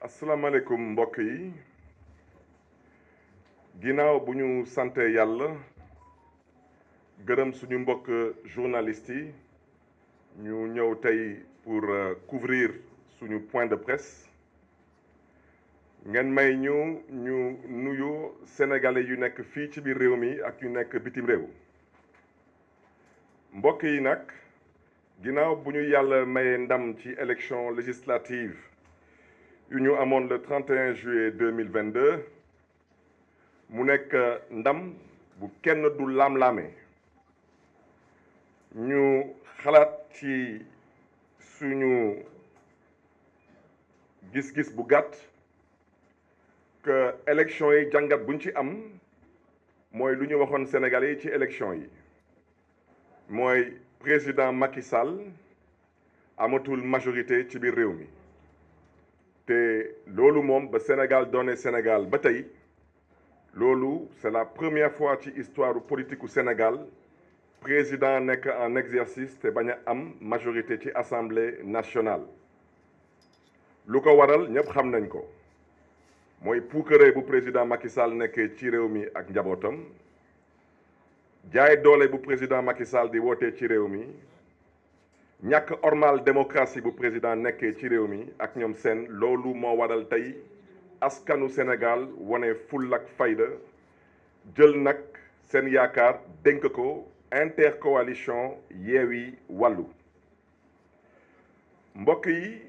asalaamaaleykum mbokk yi ginnaaw bu ñu sante yàlla gërëm suñu mbokk journalistes yi ñu ñëw tey pour couvrir suñu point de presse ngeen may ñu nuyu sénégalais yu nekk fii ci biir réew mi ak yu nekk bitim réew mbokk yi nag ginnaaw bu ñu yàlla mayee ndam ci élection législative yu ñu amoon le 31 juillet 2022 mu nekk ndam bu kenn du laam-laame ñu xalaat ci suñu gis-gis bu gàtt que élection yi jàngat buñ ci am mooy lu ñu waxoon Sénégalais yi ci élection yi mooy président Macky Sall amatul majorité ci biir réew mi te loolu moom ba Sénégal doone Sénégal ba tey loolu c'est la première fois ci histoire politique u Sénégal président nekk en exercice te bañ a am majorité ci assemblée nationale lu ko waral ñëpp xam nañ ko mooy puukare bu président Macky Sall nekkee ci réew mi ak njabootam jaay doole bu président Macky Sall di wootee ci réew mi ñàkk ormal démocratie bu président nekkee ci réew mi ak ñoom seen loolu moo waral tey askanu Sénégal wane ful ak fayda jël nag seen yaakaar dénk ko intercoalition Yewwi Wallu mbokk yi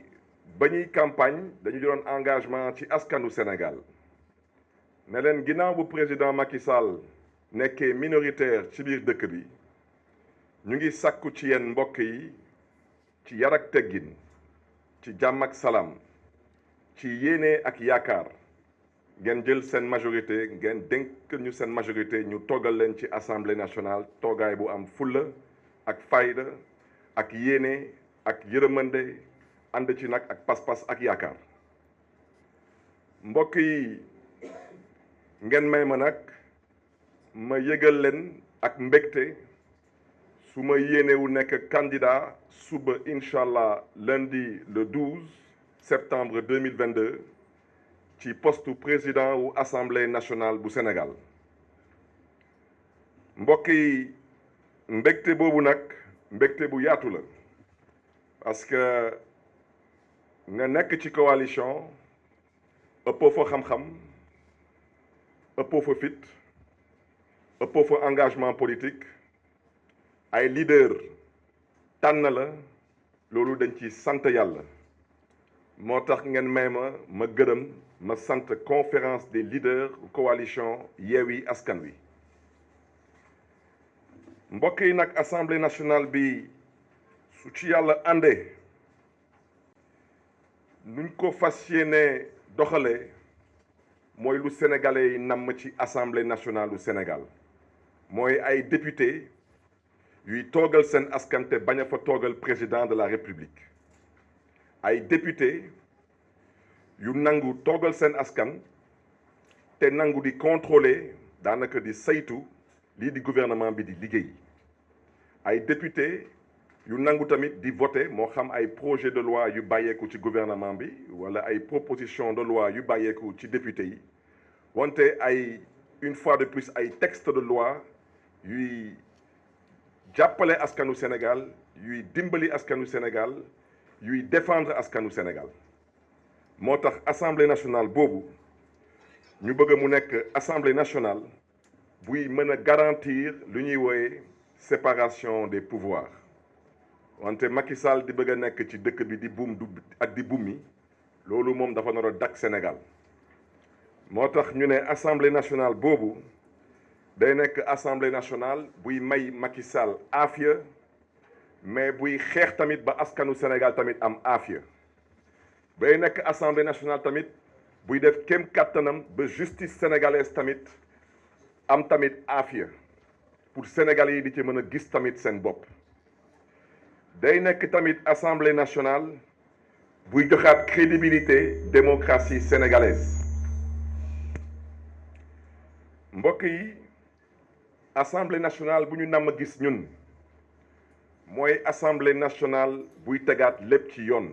ba ñuy campagne dañu doon engagement ci askanu Sénégal ne leen ginnaaw bu président Macky Sall nekkee minoritaire ci biir dëkk bi ñu ngi sàkku ci yéen mbokk yi ci yar ak teggin ci jàmm ak salaam ci yéene ak yaakaar ngeen jël seen majorité ngeen dénk ñu seen majorité ñu toogal leen ci assemblée nationale toogaay bu am fulla ak fayda ak yéene ak yërëmande ànd ci nag ak pas-pas ak yaakaar mbokk yi ngeen may ma nag ma yëgal leen ak mbégte su ma yéenewu nekk candidat suba incha allah lundi le 12 septembre 2022 ci poste président wu assemblée nationale bu Sénégal mbokk yi mbégte boobu nag mbégte bu yaatu la parce que nga nekk ci coalition ëppoo fa xam-xam ëppoo fa fit ëppoo fa engagement politique ay leader tànn la loolu dañ ci sant yàlla moo tax ngeen may ma gërëm ma sant conférence des leaders coalition Yewwi Askan Wi mbokk yi nag assemblée nationale bi su ci yàlla àndee nuñ ko fas yéene doxalee mooy lu sénégalais yi namm ci assemblée nationale du Sénégal mooy ay député yuy toogal seen askan te bañ a fa toogal président de la république ay député yu nangu toogal seen askan te nangu di contrôler daanaka di saytu lii di gouvernement bi di liggéey ay député yu nangu tamit di voter moo xam ay projet de loi yu bàyyeeku ci gouvernement bi wala ay proposition de loi yu bàyyeeku ci député yi wante ay une fois de plus ay texte de loi yuy jàppale askanu Sénégal yuy dimbali askanu Sénégal yuy défendre askanu Sénégal moo tax assemblée nationale boobu ñu bëgg mu nekk assemblée nationale buy mën a garantir lu ñuy wooye séparation des pouvoirs wante Macky Sall di bëgg a nekk ci dëkk bi di buum du ak di bummi loolu moom dafa nar a dakk Sénégal moo tax ñu ne assemblée nationale boobu day nekk assemblée nationale buy may Macky Sall aafiya mais buy xeex tamit ba askanu Sénégal tamit am aafiya bay nekk assemblée nationale tamit buy def kéem kattanam ba justice sénégalaise tamit am tamit aafiya pour Sénégalais yi di ci mën a gis tamit seen bopp day nekk tamit assemblée nationale buy joxaat crédibilité démocratie sénégalaise mbokk yi assemblée nationale bu ñu namm gis ñun mooy assemblée nationale buy tegaat lépp ci yoon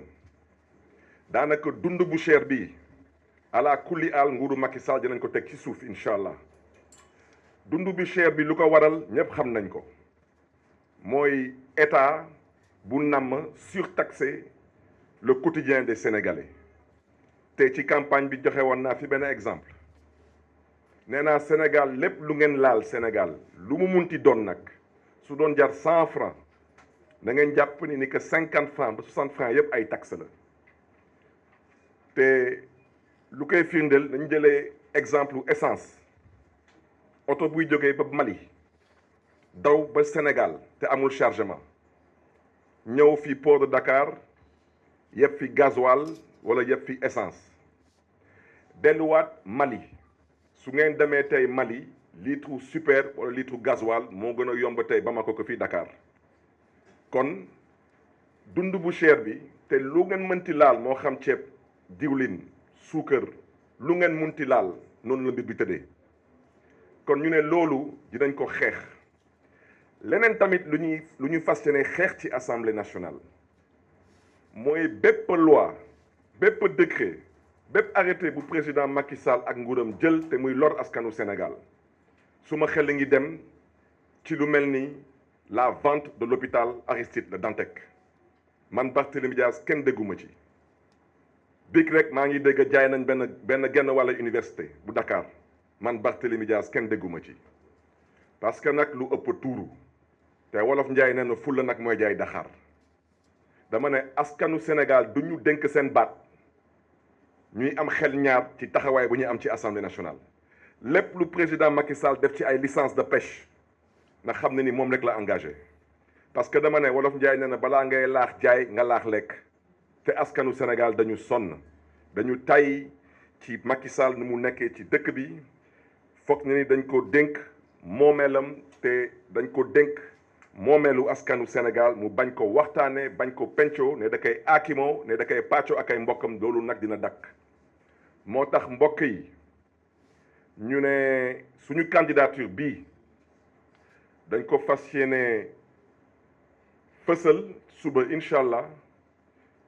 daanaka dund bu cher bi ala kulli al nguuru Macky Sall dinañ ko teg ci suuf incha allah dund bi cher bi lu ko waral ñëpp xam nañ ko mooy état bu namm surtaxer le quotidien des Sénégalais te ci campagne bi joxe woon naa fi benn exemple nee naa Sénégal lépp lu ngeen laal Sénégal lu mu munti doon nag su doon jar 100 francs da ngeen jàpp ni que 50 francs ba 60 francs yëpp ay taxe la te lu koy firndeel dañu jëlee exemple essence oto buy jógee ba Mali daw ba Sénégal te amul chargement ñëw fi port de Dakar yëpp fi gasoil wala yëpp fi essence delluwaat Mali su ngeen demee tey Mali litre super wala litre gasoil moo gën a yomb tey Bamako ko fii Dakar kon dund bu cher bi te lu ngeen mënti laal moo xam ceeb diwlin suukar lu ngeen mënti laal noonu la mbir bi tëddee kon ñu ne loolu dinañ ko xeex leneen tamit lu ñuy fas yéene xeex ci assemblée nationale mooy bépp loi bépp décret bépp arrêté bu président Macky Sall ak nguuram jël te muy lor askanu Sénégal su ma xel ngi dem ci lu mel ni la vente de l'hôpital Aristide Le Dantec man Barthélémy Dias kenn dégguma ci biig rek maa ngi dégg jaay nañ benn genn wàlla université bu Dakar man Barthélémy Dias kenn dégguma ci parce que nag lu ëpp tuuru te wolof njaay nee na fulla nag mooy jaay daxaar dama ne askanu Sénégal du ñu dénk seen baat ñuy am xel ñaar ci taxawaay bu ñuy am ci assemblée nationale lépp lu président Macky Sall def ci ay licence de pêche na xam ne ni moom rek la engagé parce que dama ne wolof njaay nee na balaa ngay laax jaay nga laax lekk te askanu Sénégal dañu sonn dañu tay ci Macky Sall nu mu nekkee ci dëkk bi foog ne ni dañ ko dénk moomeelam te dañ ko dénk moomeelu askanu Sénégal mu bañ ko waxtaane bañ ko pencoo ne da koy aakimoo ne da koy pàccoo ak ay mbokkam loolu nag dina dakk moo tax mbokk yi ñu ne suñu candidature bii dañ ko fas yéene fësal suba incha allah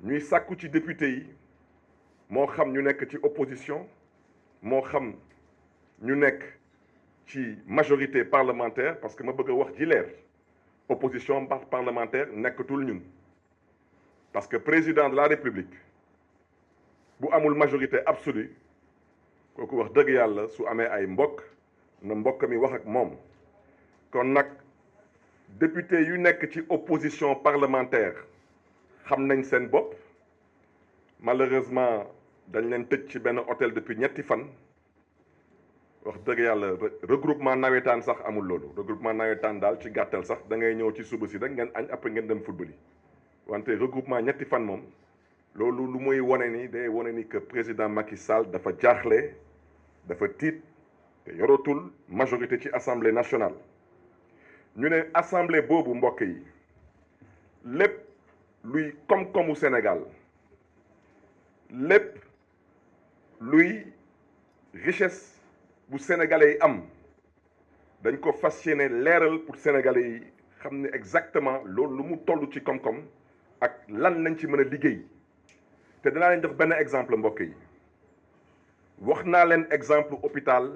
ñuy sàkku ci député yi moo xam ñu nekk ci opposition moo xam ñu nekk ci majorité parlementaire parce que ma bëgg a wax ji leer opposition parlementaire nekkatul ñun parce que président de la république bu amul majorité absolue kooku wax dëgg yàlla su amee ay mbokk na mbokk mi wax ak moom kon nag député yu nekk ci opposition parlementaire xam nañ seen bopp malheureusement dañ leen tëj ci benn hôtel depuis ñetti fan wax dëgg yàlla regroupement nawetaan sax amul loolu regroupement nawetaan daal ci gàttal sax da ngay ñëw ci suba si rek ngeen añ après ngeen dem football yi wante regroupement ñetti fan moom loolu lu muy wane ni day wane ni que président Macky Sall dafa jaaxle dafa tiit te yoratul majorité ci assemblée nationale ñu ne assemblée boobu mbokk yi lépp luy koom-koomu Sénégal lépp luy richesse bu sénégalais yi am dañ ko fas yéene leeral pour sénégalais yi xam ne exactement loolu lu mu toll ci koom-koom ak lan lañ ci mën a liggéey te danaa leen jox benn exemple mbokk yi wax naa leen exemple hôpital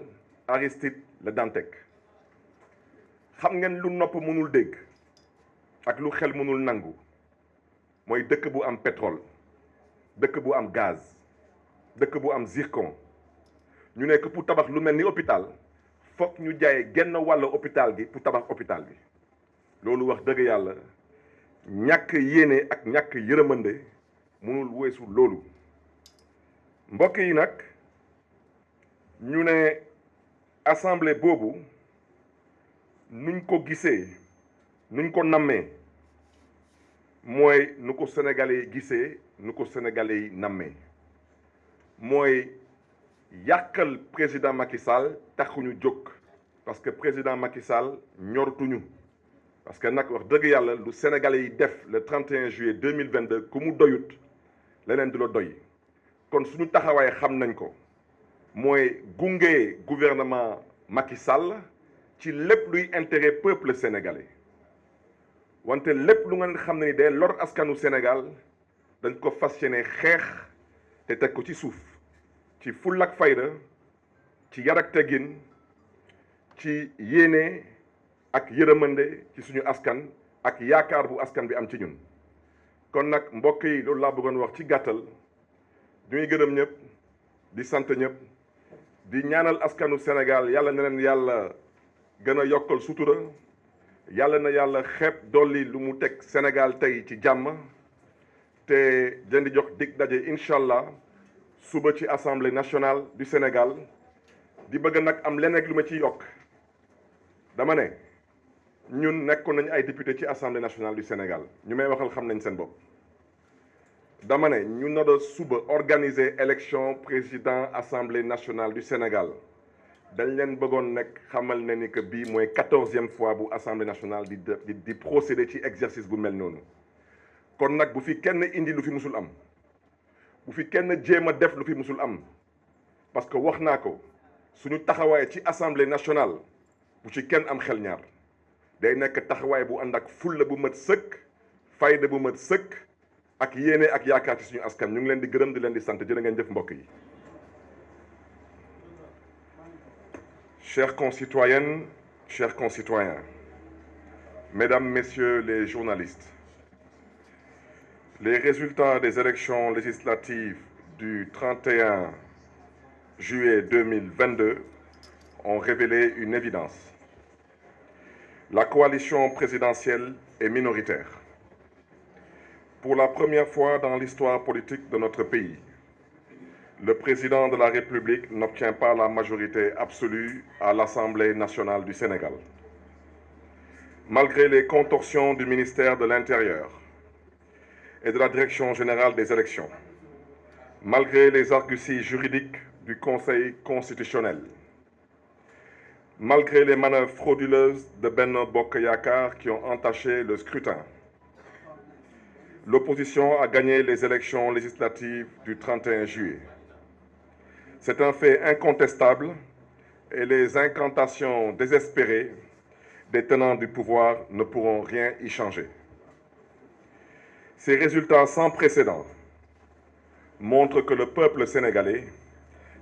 Aristide Le Dantec xam ngeen lu nopp mënul dégg ak lu xel mënul nangu mooy dëkk bu am pétrole dëkk bu am gaz dëkk bu am zircon ñu nekk pour tabax lu mel ni hôpital foog ñu jaay genn wàll hôpital gi pour tabax hôpital bi loolu wax dëgg yàlla ñàkk yéene ak ñàkk yërëmande mënul weesu loolu mbokk yi nag ñu ne assemblée boobu nuñ ko gisee nuñ ko nammee mooy nu ko sénégalais yi gisee nu ko sénégalais yi nammee mooy yàqal président Macky Sall taxuñu jóg parce que président Macky Sall ñortuñu parce que nag wax dëgg yàlla lu sénégalais yi def le 31 juillet 2022 ku mu doyut leneen du la doy kon suñu taxawaay xam nañ ko mooy gunge gouvernement Macky Sall ci lépp luy intérêt peuple sénégalais wante lépp lu ngeen xam ne ni day lor askanu Sénégal dañ ko fas yéene xeex te teg ko ci suuf ci fulla ak fayda ci yar ak teggin ci yéene ak yërëmande ci suñu askan ak yaakaar bu askan bi am ci ñun kon nag mbokk yi loolu laa bëggoon wax ci gàttal ñuy gërëm ñëpp di sant ñëpp di ñaanal askanu Sénégal yàlla na leen yàlla gën a yokkal sutura yàlla na yàlla xeeb dolli lu mu teg Sénégal tey ci jàmm te leen di jox dig daje incha allah suba ci assemblée nationale du Sénégal di bëgg nag am leneen lu ma ciy yokk dama ne ñun nekkoon nañu ay député ci assemblée nationale du Sénégal ñu may waxal xam nañ seen bopp dama ne ñu nar a suba organiser élection président assemblée nationale du Sénégal dañ leen bëggoon nekk xamal ne ni que bii mooy 14e fois bu assemblée nationale di procéder ci exercice bu mel noonu kon nag bu fi kenn indi lu fi musul am bu fi kenn jéem a def lu fi musul am parce que wax naa ko suñu taxawaay ci assemblée nationale bu ci kenn am xel ñaar day nekk taxawaay bu ànd ak fulla bu mat sëkk fayda bu mat sëkk ak yéene ak yaakaar ci suñu askan ñu ngi leen di gërëm di leen di sant jërë ngeen jëf mbokk yi. Chères concitoyennes, chers concitoyens, mesdames, messieurs les journalistes, les résultats des élections législatives du 31 juillet 2022 ont révélé une évidence. La coalition présidentielle est minoritaire. Pour la première fois dans l'histoire politique de notre pays, le président de la République n'obtient pas la majorité absolue à l'Assemblée nationale du Sénégal. Malgré les contorsions du ministère de l'Intérieur et de la Direction générale des élections, malgré les arguties juridiques du Conseil constitutionnel, malgré les manœuvres frauduleuses de Benno Bokk Yakaar qui ont entaché le scrutin, l'opposition a gagné les élections législatives du 31 juillet. C'est un fait incontestable et les incantations désespérées des tenants du pouvoir ne pourront rien y changer. Ces résultats sans précédent montrent que le peuple sénégalais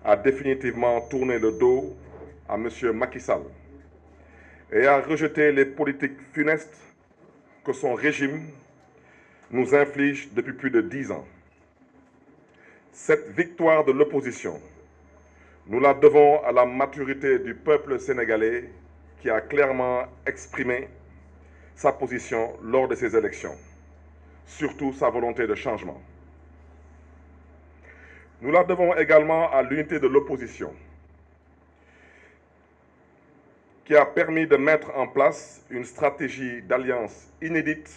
a définitivement tourné le dos à M. Macky Sall et a rejeté les politiques funestes que son régime nous inflige depuis plus de 10 ans. Cette victoire de l'opposition, nous la devons à la maturité du peuple sénégalais qui a clairement exprimé sa position lors de ces élections, surtout sa volonté de changement. Nous la devons également à l'unité de l'opposition, qui a permis de mettre en place une stratégie d'alliance inédite,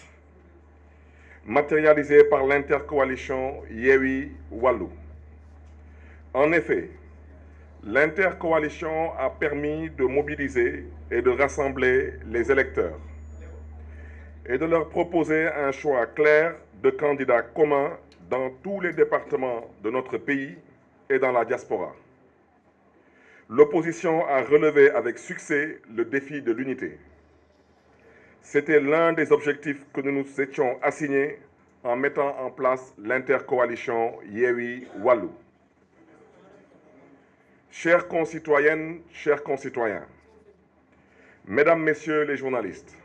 matérialisée par l'intercoalition Yewwi Wallu. En effet, l'intercoalition a permis de mobiliser et de rassembler les électeurs et de leur proposer un choix clair de candidats communs dans tous les départements de notre pays et dans la diaspora. L'opposition a relevé avec succès le défi de l'unité. C'était l'un des objectifs que nous nous étions assignés en mettant en place l'intercoalition Yewwi Wallu. Chères concitoyennes, chers concitoyens, mesdames, messieurs les journalistes,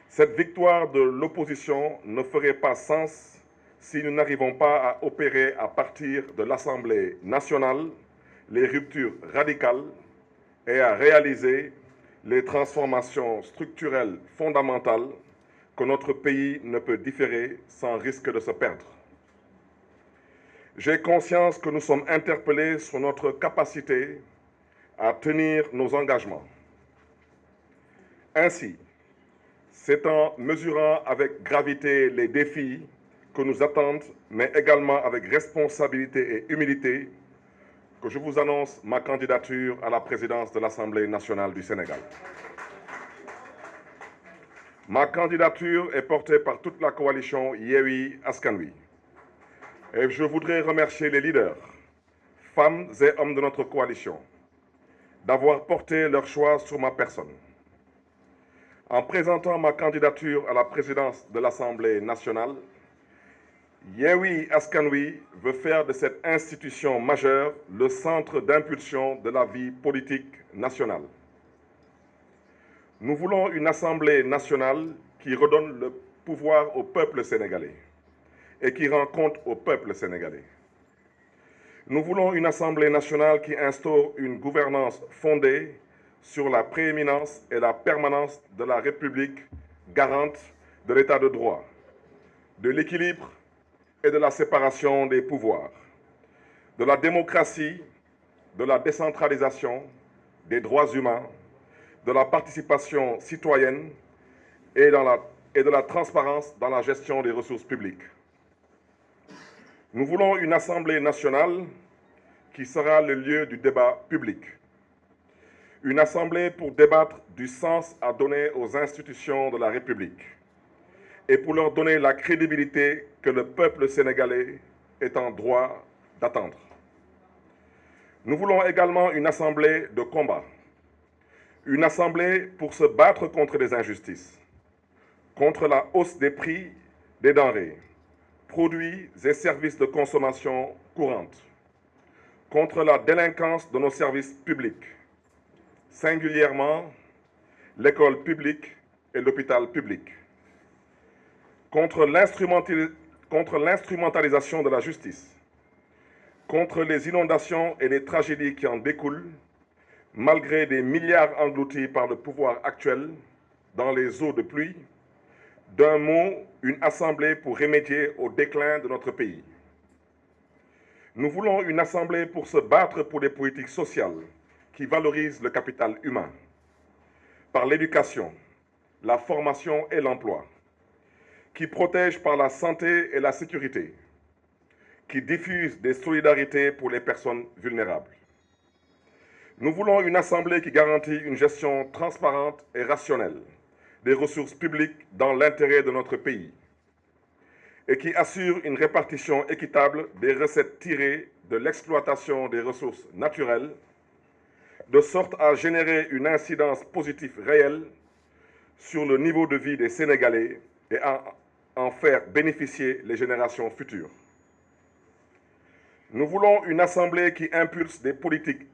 cette victoire de l'opposition ne ferait pas sens si nous n'arrivons pas à opérer à partir de l'Assemblée nationale les ruptures radicales et à réaliser les transformations structurelles fondamentales que notre pays ne peut différer sans risque de se perdre. J'ai conscience que nous sommes interpellés sur notre capacité à tenir nos engagements. Ainsi, c'est en mesurant avec gravité les défis que nous attendent, mais également avec responsabilité et humilité, que je vous annonce ma candidature à la présidence de l'Assemblée nationale du Sénégal. Ma candidature est portée par toute la coalition Yewwi Askan Wi. Et je voudrais remercier les leaders, femmes et hommes de notre coalition, d'avoir porté leur choix sur ma personne. En présentant ma candidature à la présidence de l'Assemblée nationale, Yewwi Askan Wi veut faire de cette institution majeure le centre d'impulsion de la vie politique nationale. Nous voulons une Assemblée nationale qui redonne le pouvoir au peuple sénégalais et qui rend compte au peuple sénégalais. Nous voulons une Assemblée nationale qui instaure une gouvernance fondée sur la prééminence et la permanence de la République garante de l'état de droit, de l'équilibre et de la séparation des pouvoirs, de la démocratie, de la décentralisation, des droits humains, de la participation citoyenne et de la transparence dans la gestion des ressources publiques. Nous voulons une Assemblée nationale qui sera le lieu du débat public. Une Assemblée pour débattre du sens à donner aux institutions de la République et pour leur donner la crédibilité que le peuple sénégalais est en droit d'attendre. Nous voulons également une Assemblée de combat. Une Assemblée pour se battre contre les injustices, contre la hausse des prix des denrées, produits et services de consommation courante, contre la délinquance de nos services publics, singulièrement l'école publique et l'hôpital public, contre l'instrumentalisation de la justice, contre les inondations et les tragédies qui en découlent, malgré des milliards engloutis par le pouvoir actuel dans les eaux de pluie. D'un mot, une assemblée pour remédier au déclin de notre pays. Nous voulons une assemblée pour se battre pour des politiques sociales qui valorisent le capital humain, par l'éducation, la formation et l'emploi, qui protègent par la santé et la sécurité, qui diffusent des solidarités pour les personnes vulnérables. Nous voulons une assemblée qui garantit une gestion transparente et rationnelle des ressources publiques dans l'intérêt de notre pays et qui assure une répartition équitable des recettes tirées de l'exploitation des ressources naturelles, de sorte à générer une incidence positive réelle sur le niveau de vie des Sénégalais et à en faire bénéficier les générations futures. Nous voulons une assemblée qui impulse des politiques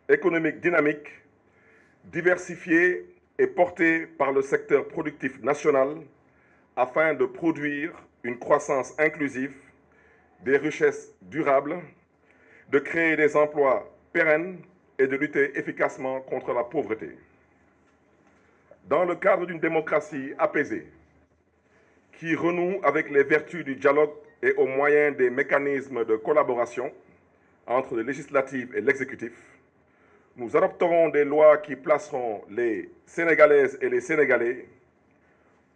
économiques dynamiques, diversifiées et portées par le secteur productif national afin de produire une croissance inclusive, des richesses durables, de créer des emplois pérennes et de lutter efficacement contre la pauvreté. Dans le cadre d'une démocratie apaisée, qui renoue avec les vertus du dialogue et au moyen des mécanismes de collaboration entre le législatif et l'exécutif, nous adopterons des lois qui placeront les Sénégalaises et les Sénégalais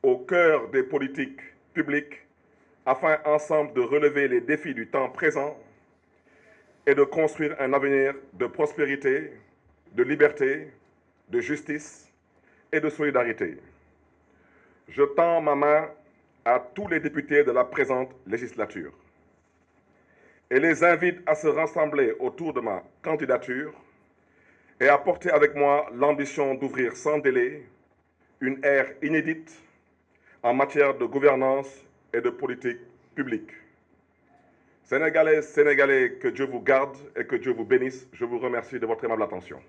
au cœur des politiques publiques afin ensemble de relever les défis du temps présent et de construire un avenir de prospérité, de liberté, de justice et de solidarité. Je tends ma main à tous les députés de la présente législature et les invite à se rassembler autour de ma candidature et à porter avec moi l'ambition d'ouvrir sans délai une ère inédite en matière de gouvernance et de politique publique. Sénégalaises, Sénégalais, que Dieu vous garde et que Dieu vous bénisse. Je vous remercie de votre aimable attention.